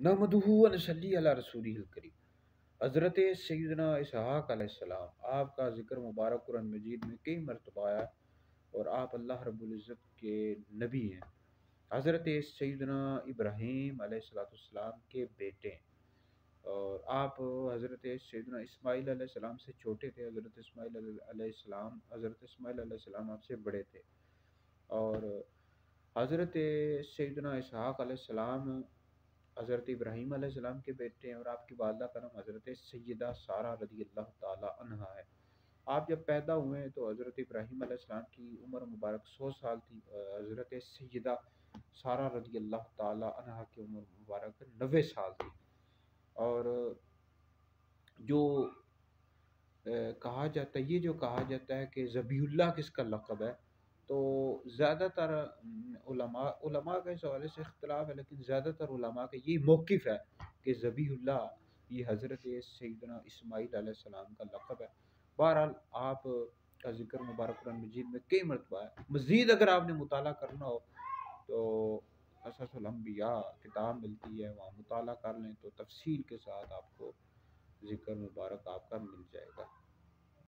نحمدہ و نصلی علی رسولہ الکریم۔ حضرت سیدنا اسحاق علیہ السلام، آپ کا ذکر مبارک قرآن مجید میں کئی مرتبہ آیا اور آپ اللہ رب العزت کے نبی ہیں۔ حضرت سیدنا ابراہیم علیہ السلام کے بیٹے ہیں، اور آپ حضرت سیدنا اسماعیل علیہ السلام سے چھوٹے تھے۔ حضرت اسماعیل علیہ السلام آپ سے بڑے تھے، اور حضرت سیدنا اسحاق علیہ السلام حضرت ابراہیم علیہ السلام کے بیٹے ہیں، اور آپ کی والدہ کا نام حضرت سیدہ سارہ رضی اللہ تعالی عنہا ہے۔ آپ جب پیدا ہوئے ہیں تو حضرت ابراہیم علیہ السلام کی عمر مبارک 100 سال تھی، حضرت سیدہ سارہ رضی اللہ تعالی عنہا کی عمر مبارک 90 سال تھی۔ اور جو کہا جاتا ہے، یہ جو کہا جاتا ہے کہ ذبیح اللہ کس کا لقب ہے، تو زیادہ تر علماء کے اس حوالے سے اختلاف ہے، لیکن زیادہ تر علماء کا یہی موقف ہے کہ ذبیح اللہ یہ حضرت سیدنا اسماعیل علیہ السلام کا لقب ہے۔ بہرحال آپ کا ذکر مبارک قرآن مجید میں کئی مرتبہ ہے۔ مزید اگر آپ نے مطالعہ کرنا ہو تو قصص الانبیاء کتاب ملتی ہے، وہاں مطالعہ کر لیں تو تفصیل کے ساتھ آپ کو ذکر مبارک آپ کا مل جائے گا۔